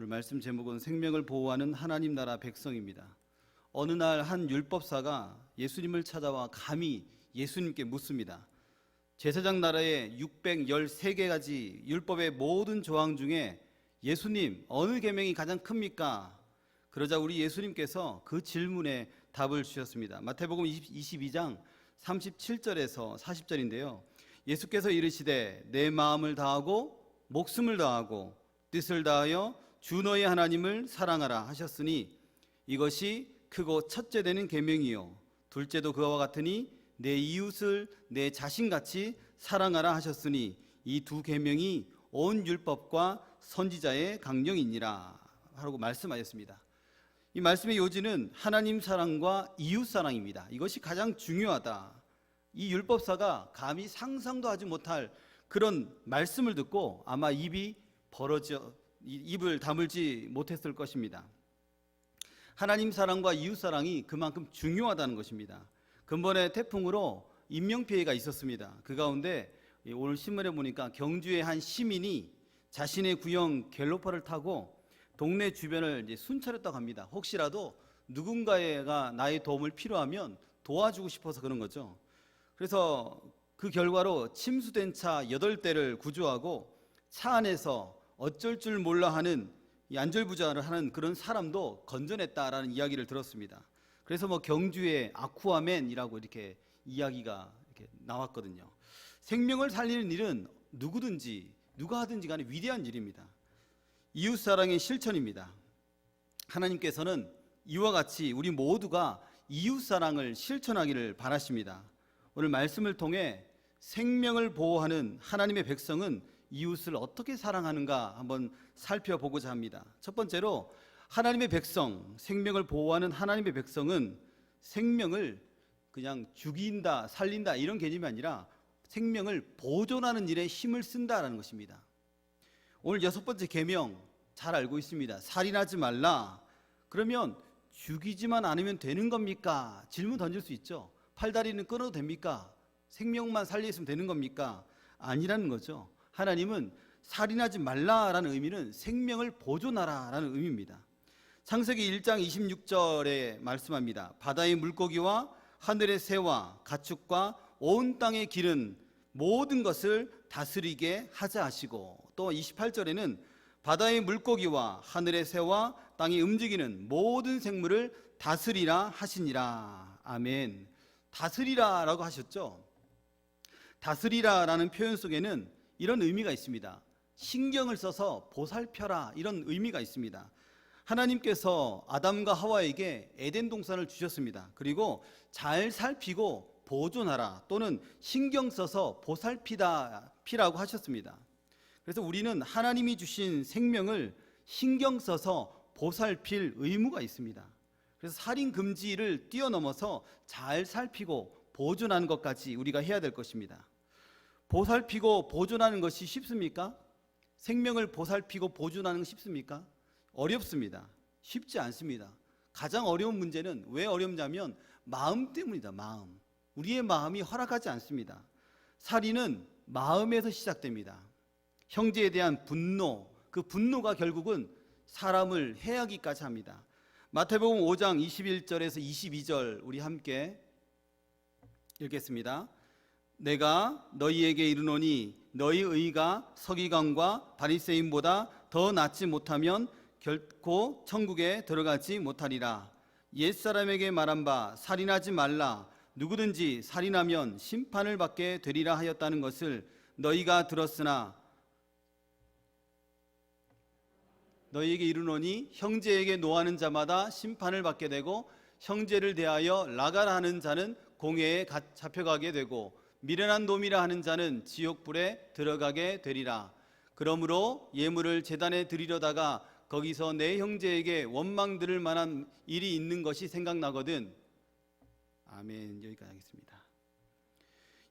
오늘 말씀 제목은 생명을 보호하는 하나님 나라 백성입니다. 어느 날 한 율법사가 예수님을 찾아와 감히 예수님께 묻습니다. 제사장 나라의 613가지 율법의 모든 조항 중에 예수님 어느 계명이 가장 큽니까? 그러자 우리 예수님께서 그 질문에 답을 주셨습니다. 마태복음 22장 37절에서 40절인데요. 예수께서 이르시되 내 마음을 다하고 목숨을 다하고 뜻을 다하여 주 너의 하나님을 사랑하라 하셨으니 이것이 크고 첫째 되는 계명이요 둘째도 그와 같으니 내 이웃을 내 자신같이 사랑하라 하셨으니 이 두 계명이 온 율법과 선지자의 강령이니라 하고 말씀하셨습니다. 이 말씀의 요지는 하나님 사랑과 이웃 사랑입니다. 이것이 가장 중요하다. 이 율법사가 감히 상상도 하지 못할 그런 말씀을 듣고 아마 입을 다물지 못했을 것입니다. 하나님 사랑과 이웃 사랑이 그만큼 중요하다는 것입니다. 근본의 태풍으로 인명피해가 있었습니다. 그 가운데 오늘 신문에 보니까 경주의 한 시민이 자신의 구형 갤로퍼를 타고 동네 주변을 순찰했다고 합니다. 혹시라도 누군가가 나의 도움을 필요하면 도와주고 싶어서 그런 거죠. 그래서 그 결과로 침수된 차 8대를 구조하고 차 안에서 어쩔 줄 몰라 하는 이 안절부절을 하는 그런 사람도 건져냈다라는 이야기를 들었습니다. 그래서 경주의 아쿠아맨이라고 이렇게 이야기가 이렇게 나왔거든요. 생명을 살리는 일은 누가 하든지 간에 위대한 일입니다. 이웃 사랑의 실천입니다. 하나님께서는 이와 같이 우리 모두가 이웃 사랑을 실천하기를 바라십니다. 오늘 말씀을 통해 생명을 보호하는 하나님의 백성은 이웃을 어떻게 사랑하는가 한번 살펴보고자 합니다. 첫 번째로 하나님의 백성, 생명을 보호하는 하나님의 백성은 생명을 그냥 죽인다, 살린다 이런 개념이 아니라 생명을 보존하는 일에 힘을 쓴다라는 것입니다. 오늘 6번째 계명 잘 알고 있습니다. 살인하지 말라. 그러면 죽이지만 않으면 되는 겁니까? 질문 던질 수 있죠. 팔다리는 끊어도 됩니까? 생명만 살리시면 되는 겁니까? 아니라는 거죠. 하나님은 살인하지 말라라는 의미는 생명을 보존하라라는 의미입니다. 창세기 1장 26절에 말씀합니다. 바다의 물고기와 하늘의 새와 가축과 온 땅의 기른 모든 것을 다스리게 하자 하시고, 또 28절에는 바다의 물고기와 하늘의 새와 땅에 움직이는 모든 생물을 다스리라 하시니라. 아멘. 다스리라라고 하셨죠. 다스리라라는 표현 속에는 이런 의미가 있습니다. 신경을 써서 보살펴라 이런 의미가 있습니다. 하나님께서 아담과 하와에게 에덴 동산을 주셨습니다. 그리고 잘 살피고 보존하라 또는 신경 써서 보살피라고 하셨습니다. 그래서 우리는 하나님이 주신 생명을 신경 써서 보살필 의무가 있습니다. 그래서 살인 금지를 뛰어넘어서 잘 살피고 보존하는 것까지 우리가 해야 될 것입니다. 보살피고 보존하는 것이 쉽습니까? 생명을 보살피고 보존하는 건 쉽습니까? 어렵습니다. 쉽지 않습니다. 가장 어려운 문제는 왜 어렵냐면 마음 때문이다. 마음. 우리의 마음이 허락하지 않습니다. 살인은 마음에서 시작됩니다. 형제에 대한 분노, 그 분노가 결국은 사람을 해하기까지 합니다. 마태복음 5장 21절에서 22절 우리 함께 읽겠습니다. 내가 너희에게 이르노니 너희 의가 서기관과 바리새인보다 더 낫지 못하면 결코 천국에 들어가지 못하리라. 옛사람에게 말한 바 살인하지 말라. 누구든지 살인하면 심판을 받게 되리라 하였다는 것을 너희가 들었으나 너희에게 이르노니 형제에게 노하는 자마다 심판을 받게 되고 형제를 대하여 나가라 하는 자는 공회에 잡혀가게 되고 미련한 놈이라 하는 자는 지옥불에 들어가게 되리라. 그러므로 예물을 제단에 드리려다가 거기서 내 형제에게 원망 들을 만한 일이 있는 것이 생각나거든. 아멘. 여기까지 하겠습니다.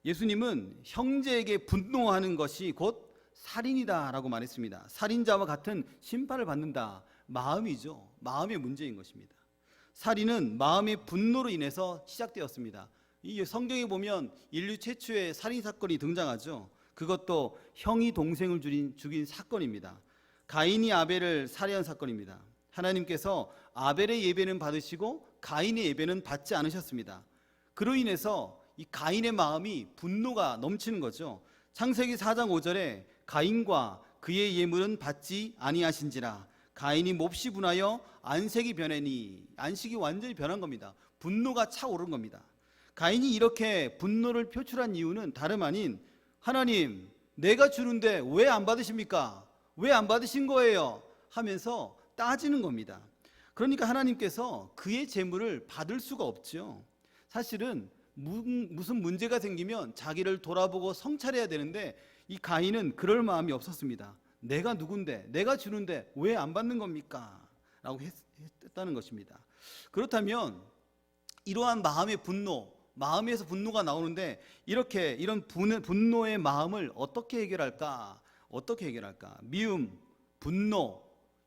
예수님은 형제에게 분노하는 것이 곧 살인이다라고 말했습니다. 살인자와 같은 심판을 받는다. 마음이죠. 마음의 문제인 것입니다. 살인은 마음의 분노로 인해서 시작되었습니다. 이 성경에 보면 인류 최초의 살인 사건이 등장하죠. 그것도 형이 동생을 죽인 사건입니다. 가인이 아벨을 살해한 사건입니다. 하나님께서 아벨의 예배는 받으시고 가인의 예배는 받지 않으셨습니다. 그로 인해서 이 가인의 마음이 분노가 넘치는 거죠. 창세기 4장 5절에 가인과 그의 예물은 받지 아니하신지라 가인이 몹시 분하여 안색이 변하니, 안식이 완전히 변한 겁니다. 분노가 차오른 겁니다. 가인이 이렇게 분노를 표출한 이유는 다름 아닌 하나님, 내가 주는데 왜 안 받으십니까? 왜 안 받으신 거예요? 하면서 따지는 겁니다. 그러니까 하나님께서 그의 재물을 받을 수가 없죠. 사실은 무슨 문제가 생기면 자기를 돌아보고 성찰해야 되는데 이 가인은 그럴 마음이 없었습니다. 내가 누군데, 내가 주는데 왜 안 받는 겁니까? 라고 했다는 것입니다. 그렇다면 이러한 마음의 분노, 마음에서 분노가 나오는데 이런 분노의 마음을 어떻게 해결할까? 어떻게 해결할까? 미움, 분노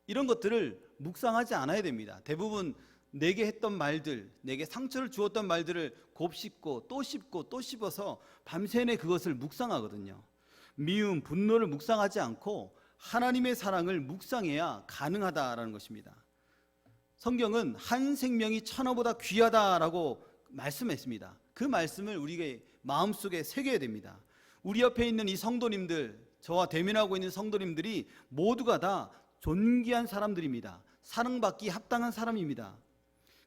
이런 것들을 묵상하지 않아야 됩니다. 대부분 내게 했던 말들, 내게 상처를 주었던 말들을 곱씹고 또 씹고 또 씹어서 밤새내 그것을 묵상하거든요. 미움, 분노를 묵상하지 않고 하나님의 사랑을 묵상해야 가능하다라는 것입니다. 성경은 한 생명이 천하보다 귀하다라고 말씀했습니다. 그 말씀을 우리의 마음속에 새겨야 됩니다. 우리 옆에 있는 이 성도님들, 저와 대면하고 있는 성도님들이 모두가 다 존귀한 사람들입니다. 사랑받기 합당한 사람입니다.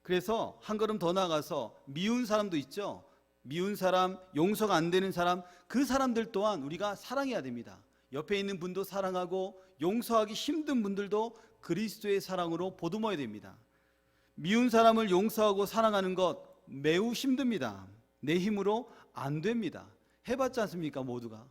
그래서 한 걸음 더 나아가서 미운 사람도 있죠. 미운 사람, 용서가 안 되는 사람, 그 사람들 또한 우리가 사랑해야 됩니다. 옆에 있는 분도 사랑하고 용서하기 힘든 분들도 그리스도의 사랑으로 보듬어야 됩니다. 미운 사람을 용서하고 사랑하는 것 매우 힘듭니다. 내 힘으로 안 됩니다. 해봤지 않습니까? 모두가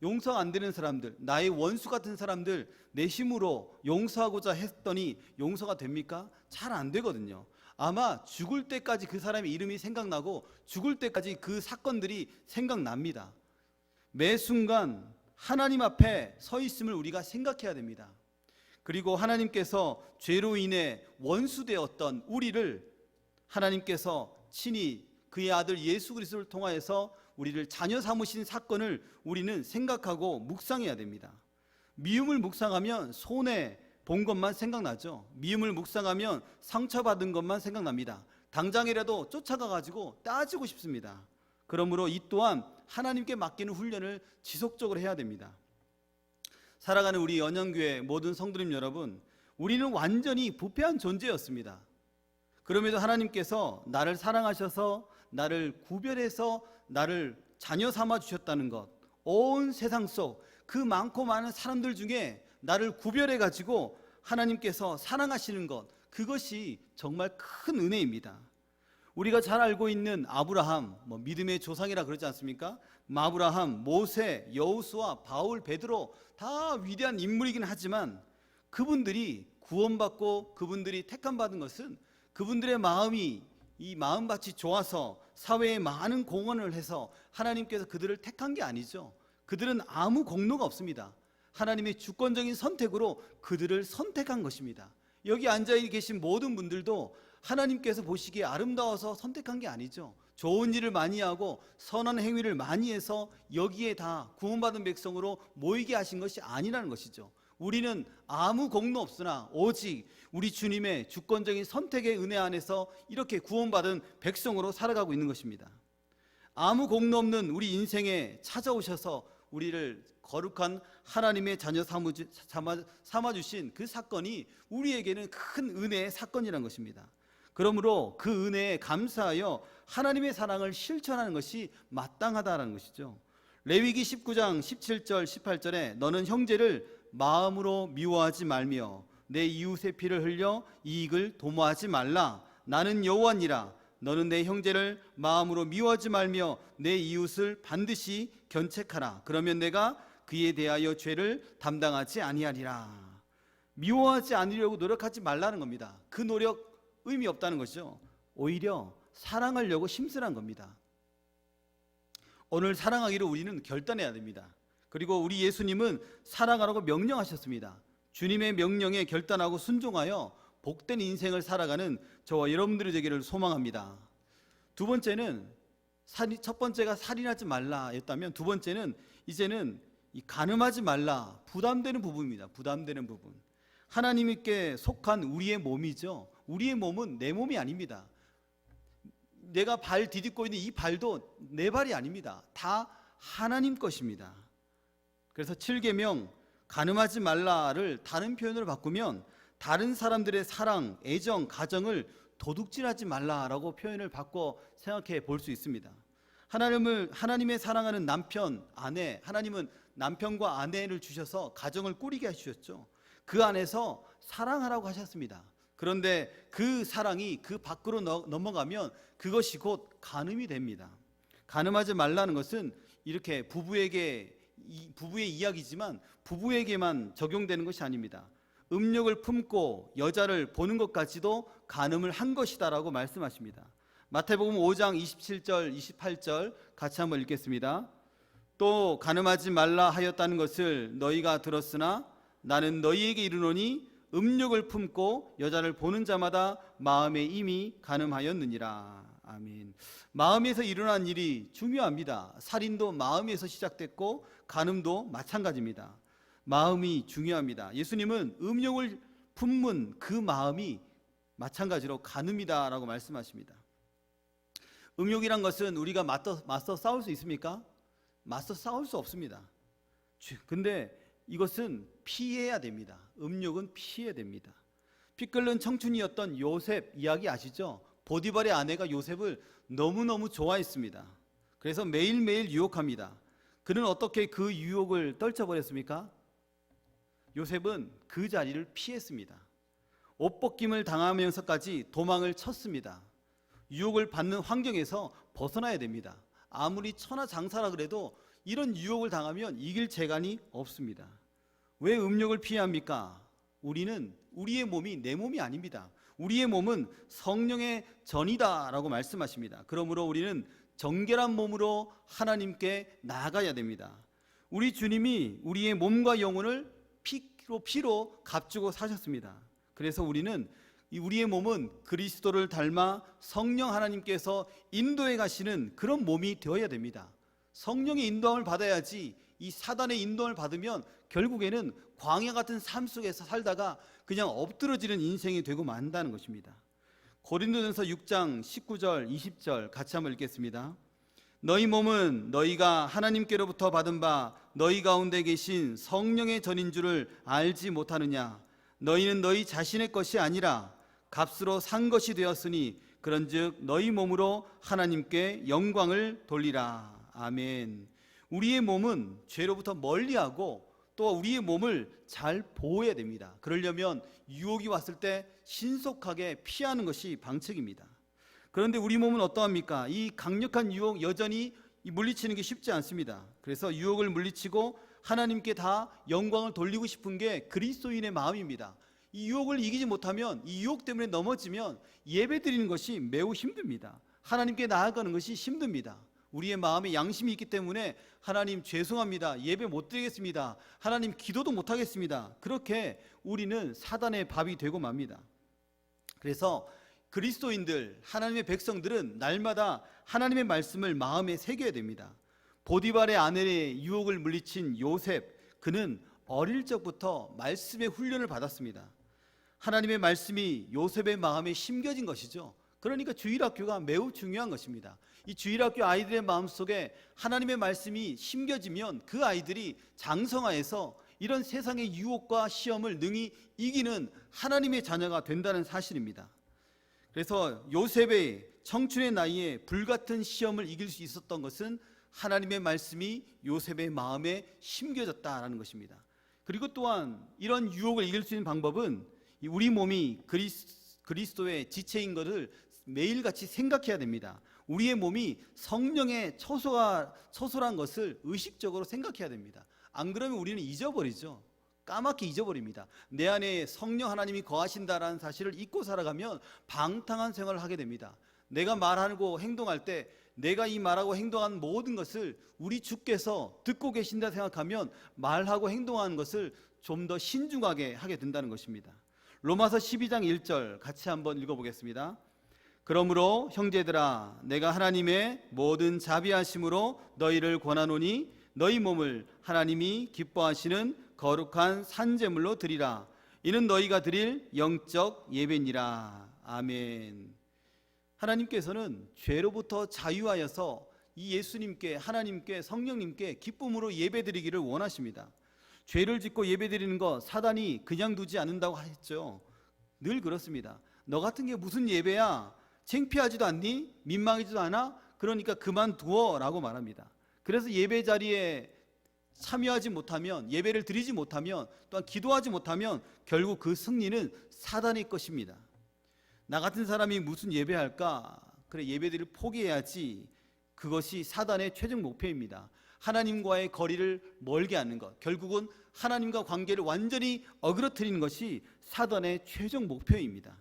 용서가 안 되는 사람들, 나의 원수 같은 사람들 내 힘으로 용서하고자 했더니 용서가 됩니까? 잘 안 되거든요. 아마 죽을 때까지 그 사람의 이름이 생각나고 죽을 때까지 그 사건들이 생각납니다. 매 순간 하나님 앞에 서 있음을 우리가 생각해야 됩니다. 그리고 하나님께서 죄로 인해 원수되었던 우리를 하나님께서 친히 그의 아들 예수 그리스도를 통하여서 우리를 자녀 삼으신 사건을 우리는 생각하고 묵상해야 됩니다. 미움을 묵상하면 손해 본 것만 생각나죠. 미움을 묵상하면 상처받은 것만 생각납니다. 당장이라도 쫓아가 가지고 따지고 싶습니다. 그러므로 이 또한 하나님께 맡기는 훈련을 지속적으로 해야 됩니다. 살아가는 우리 연영교회 모든 성도님 여러분, 우리는 완전히 부패한 존재였습니다. 그럼에도 하나님께서 나를 사랑하셔서 나를 구별해서 나를 자녀 삼아 주셨다는 것, 온 세상 속 그 많고 많은 사람들 중에 나를 구별해 가지고 하나님께서 사랑하시는 것, 그것이 정말 큰 은혜입니다. 우리가 잘 알고 있는 아브라함, 믿음의 조상이라 그러지 않습니까? 아브라함, 모세, 여호수아, 바울, 베드로 다 위대한 인물이긴 하지만 그분들이 구원받고 그분들이 택함받은 것은 그분들의 마음이 이 마음밭이 좋아서 사회에 많은 공헌을 해서 하나님께서 그들을 택한 게 아니죠. 그들은 아무 공로가 없습니다. 하나님의 주권적인 선택으로 그들을 선택한 것입니다. 여기 앉아 계신 모든 분들도 하나님께서 보시기에 아름다워서 선택한 게 아니죠. 좋은 일을 많이 하고 선한 행위를 많이 해서 여기에 다 구원받은 백성으로 모이게 하신 것이 아니라는 것이죠. 우리는 아무 공로 없으나 오직 우리 주님의 주권적인 선택의 은혜 안에서 이렇게 구원받은 백성으로 살아가고 있는 것입니다. 아무 공로 없는 우리 인생에 찾아오셔서 우리를 거룩한 하나님의 자녀 삼아주신 그 사건이 우리에게는 큰 은혜의 사건이라는 것입니다. 그러므로 그 은혜에 감사하여 하나님의 사랑을 실천하는 것이 마땅하다는 것이죠. 레위기 19장 17절 18절에 너는 형제를 마음으로 미워하지 말며 내 이웃의 피를 흘려 이익을 도모하지 말라. 나는 여호와니라. 너는 내 형제를 마음으로 미워하지 말며 내 이웃을 반드시 견책하라. 그러면 내가 그에 대하여 죄를 담당하지 아니하리라. 미워하지 않으려고 노력하지 말라는 겁니다. 그 노력 의미 없다는 것이죠. 오히려 사랑하려고 힘쓰란 겁니다. 오늘 사랑하기를 우리는 결단해야 됩니다. 그리고 우리 예수님은 사랑하라고 명령하셨습니다. 주님의 명령에 결단하고 순종하여 복된 인생을 살아가는 저와 여러분들이 되기를 소망합니다. 두 번째는 첫 번째가 살인하지 말라였다면 두 번째는 이제는 이 가늠하지 말라, 부담되는 부분입니다. 부담되는 부분. 하나님께 속한 우리의 몸이죠. 우리의 몸은 내 몸이 아닙니다. 내가 발 디딛고 있는 이 발도 내 발이 아닙니다. 다 하나님 것입니다. 그래서 7계명 가늠하지 말라를 다른 표현으로 바꾸면 다른 사람들의 사랑, 애정, 가정을 도둑질하지 말라라고 표현을 바꿔 생각해 볼 수 있습니다. 하나님의 사랑하는 남편, 아내, 하나님은 남편과 아내를 주셔서 가정을 꾸리게 하셨죠. 그 안에서 사랑하라고 하셨습니다. 그런데 그 사랑이 그 밖으로 넘어가면 그것이 곧 간음이 됩니다. 간음하지 말라는 것은 이렇게 부부의 이야기지만 부부에게만 적용되는 것이 아닙니다. 음욕을 품고 여자를 보는 것까지도 간음을 한 것이다라고 말씀하십니다. 마태복음 5장 27절 28절 같이 한번 읽겠습니다. 또 간음하지 말라 하였다는 것을 너희가 들었으나 나는 너희에게 이르노니 음욕을 품고 여자를 보는 자마다 마음에 이미 간음하였느니라. 아멘. 마음에서 일어난 일이 중요합니다. 살인도 마음에서 시작됐고 간음도 마찬가지입니다. 마음이 중요합니다. 예수님은 음욕을 품는 그 마음이 마찬가지로 간음이다라고 말씀하십니다. 음욕이란 것은 우리가 맞서 싸울 수 있습니까? 맞서 싸울 수 없습니다. 근데 이것은 피해야 됩니다. 음욕은 피해야 됩니다. 피 끓는 청춘이었던 요셉 이야기 아시죠? 보디발의 아내가 요셉을 너무너무 좋아했습니다. 그래서 매일매일 유혹합니다. 그는 어떻게 그 유혹을 떨쳐버렸습니까? 요셉은 그 자리를 피했습니다. 옷벗김을 당하면서까지 도망을 쳤습니다. 유혹을 받는 환경에서 벗어나야 됩니다. 아무리 천하장사라 그래도 이런 유혹을 당하면 이길 재간이 없습니다. 왜 음욕을 피해야 합니까? 우리의 몸이 내 몸이 아닙니다. 우리의 몸은 성령의 전이다라고 말씀하십니다. 그러므로 우리는 정결한 몸으로 하나님께 나아가야 됩니다. 우리 주님이 우리의 몸과 영혼을 피로 값주고 사셨습니다. 그래서 우리의 몸은 그리스도를 닮아 성령 하나님께서 인도해 가시는 그런 몸이 되어야 됩니다. 성령의 인도함을 받아야지 이 사단의 인도함을 받으면 결국에는 광야 같은 삶 속에서 살다가 그냥 엎드러지는 인생이 되고 만다는 것입니다. 고린도전서 6장 19절 20절 같이 한번 읽겠습니다. 너희 몸은 너희가 하나님께로부터 받은 바 너희 가운데 계신 성령의 전인 줄을 알지 못하느냐. 너희는 너희 자신의 것이 아니라 값으로 산 것이 되었으니 그런즉 너희 몸으로 하나님께 영광을 돌리라. 아멘. 우리의 몸은 죄로부터 멀리하고 또 우리의 몸을 잘 보호해야 됩니다. 그러려면 유혹이 왔을 때 신속하게 피하는 것이 방책입니다. 그런데 우리 몸은 어떠합니까? 이 강력한 유혹 여전히 물리치는 게 쉽지 않습니다. 그래서 유혹을 물리치고 하나님께 다 영광을 돌리고 싶은 게 그리스도인의 마음입니다. 이 유혹을 이기지 못하면, 이 유혹 때문에 넘어지면 예배 드리는 것이 매우 힘듭니다. 하나님께 나아가는 것이 힘듭니다. 우리의 마음에 양심이 있기 때문에 하나님 죄송합니다, 예배 못 드리겠습니다, 하나님 기도도 못 하겠습니다, 그렇게 우리는 사단의 밥이 되고 맙니다. 그래서 그리스도인들, 하나님의 백성들은 날마다 하나님의 말씀을 마음에 새겨야 됩니다. 보디발의 아내의 유혹을 물리친 요셉, 그는 어릴 적부터 말씀의 훈련을 받았습니다. 하나님의 말씀이 요셉의 마음에 심겨진 것이죠. 그러니까 주일학교가 매우 중요한 것입니다. 이 주일학교 아이들의 마음속에 하나님의 말씀이 심겨지면 그 아이들이 장성하여서 이런 세상의 유혹과 시험을 능히 이기는 하나님의 자녀가 된다는 사실입니다. 그래서 요셉의 청춘의 나이에 불같은 시험을 이길 수 있었던 것은 하나님의 말씀이 요셉의 마음에 심겨졌다라는 것입니다. 그리고 또한 이런 유혹을 이길 수 있는 방법은 우리 몸이 그리스도의 지체인 것을 매일같이 생각해야 됩니다. 우리의 몸이 성령의 처소란 것을 의식적으로 생각해야 됩니다. 안 그러면 우리는 잊어버리죠. 까맣게 잊어버립니다. 내 안에 성령 하나님이 거하신다라는 사실을 잊고 살아가면 방탕한 생활을 하게 됩니다. 내가 말하고 행동할 때 내가 이 말하고 행동한 모든 것을 우리 주께서 듣고 계신다 생각하면 말하고 행동하는 것을 좀 더 신중하게 하게 된다는 것입니다. 로마서 12장 1절 같이 한번 읽어보겠습니다. 그러므로 형제들아, 내가 하나님의 모든 자비하심으로 너희를 권하노니 너희 몸을 하나님이 기뻐하시는 거룩한 산제물로 드리라. 이는 너희가 드릴 영적 예배니라. 아멘. 하나님께서는 죄로부터 자유하여서 이 예수님께, 하나님께, 성령님께 기쁨으로 예배드리기를 원하십니다. 죄를 짓고 예배드리는 거 사단이 그냥 두지 않는다고 했죠. 늘 그렇습니다. 너 같은 게 무슨 예배야? 창피하지도 않니? 민망하지도 않아? 그러니까 그만두어 라고 말합니다. 그래서 예배 자리에 참여하지 못하면, 예배를 드리지 못하면, 또한 기도하지 못하면 결국 그 승리는 사단의 것입니다. 나 같은 사람이 무슨 예배할까? 그래, 예배들을 포기해야지. 그것이 사단의 최종 목표입니다. 하나님과의 거리를 멀게 하는 것, 결국은 하나님과 관계를 완전히 어그러뜨리는 것이 사단의 최종 목표입니다.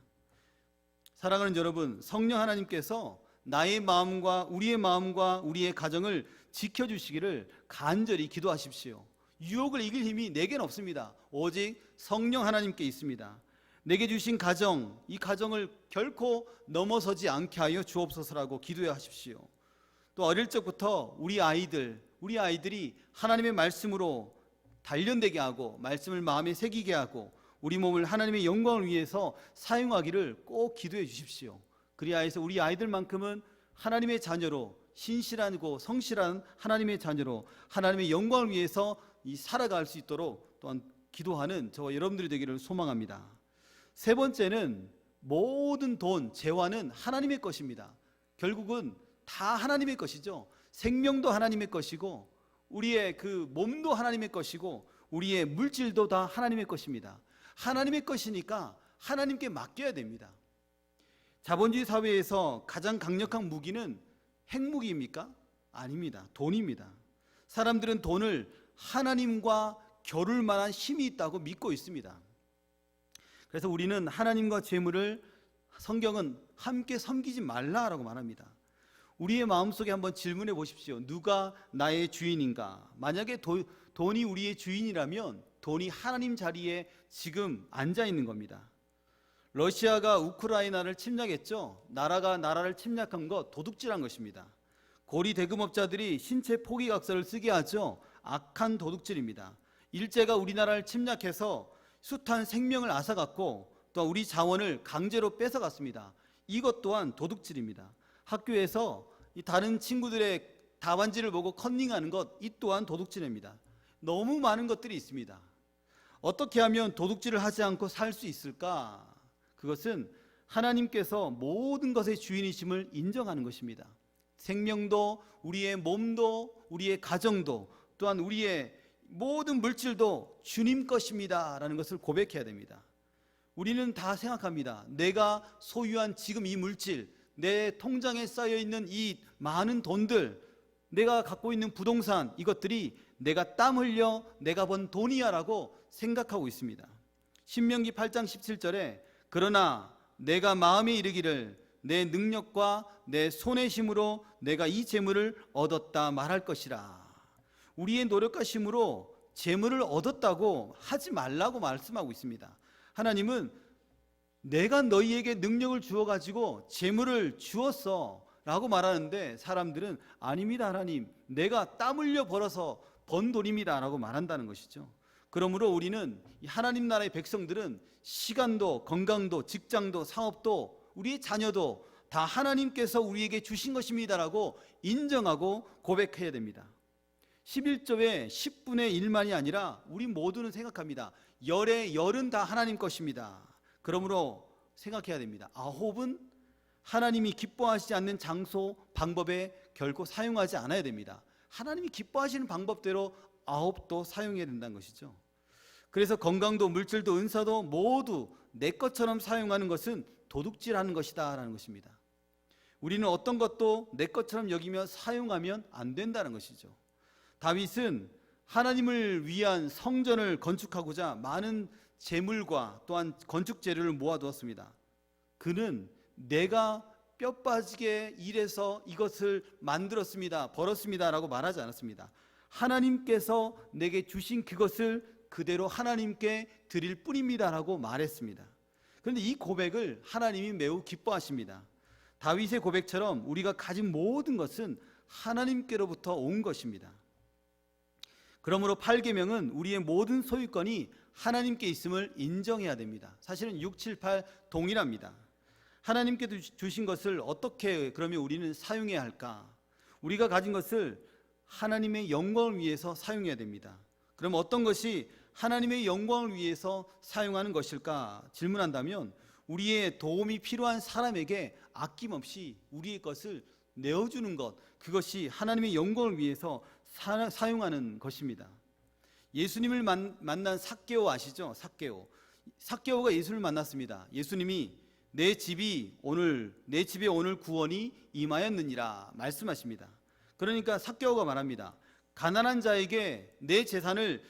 사랑하는 여러분, 성령 하나님께서 나의 마음과 우리의 가정을 지켜주시기를 간절히 기도하십시오. 유혹을 이길 힘이 내겐 없습니다. 오직 성령 하나님께 있습니다. 내게 주신 가정, 이 가정을 결코 넘어서지 않게 하여 주옵소서라고 기도해 하십시오. 또 어릴 적부터 우리 아이들이 하나님의 말씀으로 단련되게 하고 말씀을 마음에 새기게 하고 우리 몸을 하나님의 영광을 위해서 사용하기를 꼭 기도해 주십시오. 그리하여서 우리 아이들만큼은 하나님의 자녀로, 신실하고 성실한 하나님의 자녀로 하나님의 영광을 위해서 살아갈 수 있도록 또한 기도하는 저와 여러분들이 되기를 소망합니다. 세 번째는 모든 돈, 재화는 하나님의 것입니다. 결국은 다 하나님의 것이죠. 생명도 하나님의 것이고 우리의 그 몸도 하나님의 것이고 우리의 물질도 다 하나님의 것입니다. 하나님의 것이니까 하나님께 맡겨야 됩니다. 자본주의 사회에서 가장 강력한 무기는 핵무기입니까? 아닙니다. 돈입니다. 사람들은 돈을 하나님과 겨룰 만한 힘이 있다고 믿고 있습니다. 그래서 우리는 하나님과 재물을 성경은 함께 섬기지 말라라고 말합니다. 우리의 마음속에 한번 질문해 보십시오. 누가 나의 주인인가? 만약에 돈이 우리의 주인이라면 돈이 하나님 자리에 지금 앉아 있는 겁니다. 러시아가 우크라이나를 침략했죠. 나라가 나라를 침략한 것 도둑질한 것입니다. 고리 대금업자들이 신체 포기각서를 쓰게 하죠. 악한 도둑질입니다. 일제가 우리나라를 침략해서 숱한 생명을 앗아갔고 또 우리 자원을 강제로 뺏어갔습니다. 이것 또한 도둑질입니다. 학교에서 다른 친구들의 답안지를 보고 컨닝하는 것, 이 또한 도둑질입니다. 너무 많은 것들이 있습니다. 어떻게 하면 도둑질을 하지 않고 살 수 있을까? 그것은 하나님께서 모든 것의 주인이심을 인정하는 것입니다. 생명도, 우리의 몸도, 우리의 가정도, 또한 우리의 모든 물질도 주님 것입니다 라는 것을 고백해야 됩니다. 우리는 다 생각합니다. 내가 소유한 지금 이 물질, 내 통장에 쌓여있는 이 많은 돈들, 내가 갖고 있는 부동산, 이것들이 내가 땀 흘려 내가 번 돈이야 라고 생각하고 있습니다. 신명기 8장 17절에 그러나 내가 마음에 이르기를 내 능력과 내 손의 힘으로 내가 이 재물을 얻었다 말할 것이라. 우리의 노력과 힘으로 재물을 얻었다고 하지 말라고 말씀하고 있습니다. 하나님은 내가 너희에게 능력을 주어가지고 재물을 주었어 라고 말하는데 사람들은 아닙니다 하나님, 내가 땀 흘려 벌어서 번 돈입니다 라고 말한다는 것이죠. 그러므로 우리는 하나님 나라의 백성들은 시간도, 건강도, 직장도, 사업도, 우리의 자녀도 다 하나님께서 우리에게 주신 것입니다 라고 인정하고 고백해야 됩니다. 11조의 10분의 1만이 아니라 우리 모두는 생각합니다. 열의 열은 다 하나님 것입니다. 그러므로 생각해야 됩니다. 9은 하나님이 기뻐하시지 않는 장소, 방법에 결코 사용하지 않아야 됩니다. 하나님이 기뻐하시는 방법대로 9도 사용해야 된다는 것이죠. 그래서 건강도, 물질도, 은사도 모두 내 것처럼 사용하는 것은 도둑질하는 것이다 라는 것입니다. 우리는 어떤 것도 내 것처럼 여기며 사용하면 안 된다는 것이죠. 다윗은 하나님을 위한 성전을 건축하고자 많은 재물과 또한 건축 재료를 모아두었습니다. 그는 내가 뼈 빠지게 일해서 이것을 만들었습니다, 벌었습니다 라고 말하지 않았습니다. 하나님께서 내게 주신 그것을 그대로 하나님께 드릴 뿐입니다 라고 말했습니다. 그런데 이 고백을 하나님이 매우 기뻐하십니다. 다윗의 고백처럼 우리가 가진 모든 것은 하나님께로부터 온 것입니다. 그러므로 8계명은 우리의 모든 소유권이 하나님께 있음을 인정해야 됩니다. 사실은 6, 7, 8 동일합니다. 하나님께 주신 것을 어떻게 그러면 우리는 사용해야 할까? 우리가 가진 것을 하나님의 영광을 위해서 사용해야 됩니다. 그럼 어떤 것이 하나님의 영광을 위해서 사용하는 것일까 질문한다면, 우리의 도움이 필요한 사람에게 아낌없이 우리의 것을 내어주는 것, 그것이 하나님의 영광을 위해서 사용하는 것입니다. 예수님을 만난 삭개오 아시죠? 삭개오가 예수를 만났습니다. 예수님이 내 집에 오늘 구원이 임하였느니라 말씀하십니다. 그러니까 삭개오가 말합니다. 가난한 자에게 내 재산의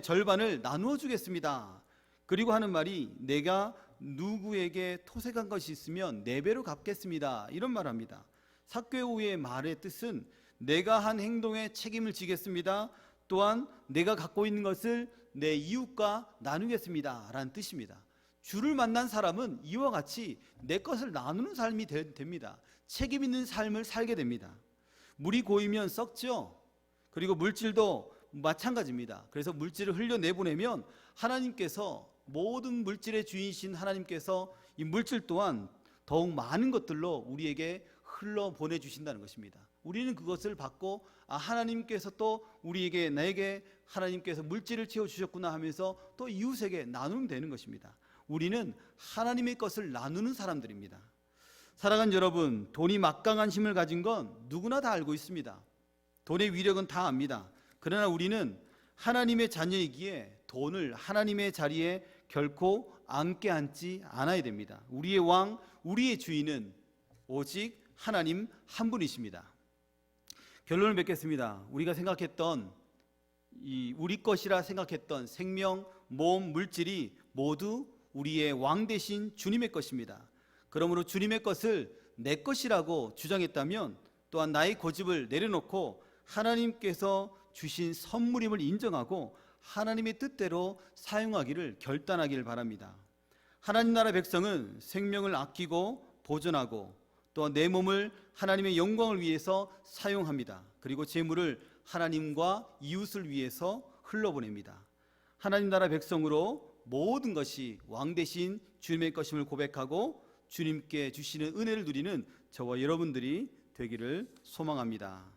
절반을 나누어 주겠습니다. 그리고 하는 말이, 내가 누구에게 토색한 것이 있으면 4배로 갚겠습니다. 이런 말을 합니다. 삭개오의 말의 뜻은 내가 한 행동에 책임을 지겠습니다. 또한 내가 갖고 있는 것을 내 이웃과 나누겠습니다 라는 뜻입니다. 주를 만난 사람은 이와 같이 내 것을 나누는 삶이 됩니다. 책임 있는 삶을 살게 됩니다. 물이 고이면 썩죠. 그리고 물질도 마찬가지입니다. 그래서 물질을 흘려내보내면 하나님께서, 모든 물질의 주인이신 하나님께서 이 물질 또한 더욱 많은 것들로 우리에게 흘러보내주신다는 것입니다. 우리는 그것을 받고, 하나님께서 또 나에게 하나님께서 물질을 채워주셨구나 하면서 또 이웃에게 나누면 되는 것입니다. 우리는 하나님의 것을 나누는 사람들입니다. 사랑하는 여러분, 돈이 막강한 힘을 가진 건 누구나 다 알고 있습니다. 돈의 위력은 다 압니다. 그러나 우리는 하나님의 자녀이기에 돈을 하나님의 자리에 결코 앉게 앉지 않아야 됩니다. 우리의 왕, 우리의 주인은 오직 하나님 한 분이십니다. 결론을 맺겠습니다. 우리가 생각했던 우리 것이라 생각했던 생명, 몸, 물질이 모두 우리의 왕 되신 주님의 것입니다. 그러므로 주님의 것을 내 것이라고 주장했다면, 또한 나의 고집을 내려놓고 하나님께서 주신 선물임을 인정하고 하나님의 뜻대로 사용하기를 결단하기를 바랍니다. 하나님 나라 백성은 생명을 아끼고 보존하고, 또 내 몸을 하나님의 영광을 위해서 사용합니다. 그리고 재물을 하나님과 이웃을 위해서 흘러보냅니다. 하나님 나라 백성으로 모든 것이 왕 대신 주님의 것임을 고백하고 주님께 주시는 은혜를 누리는 저와 여러분들이 되기를 소망합니다.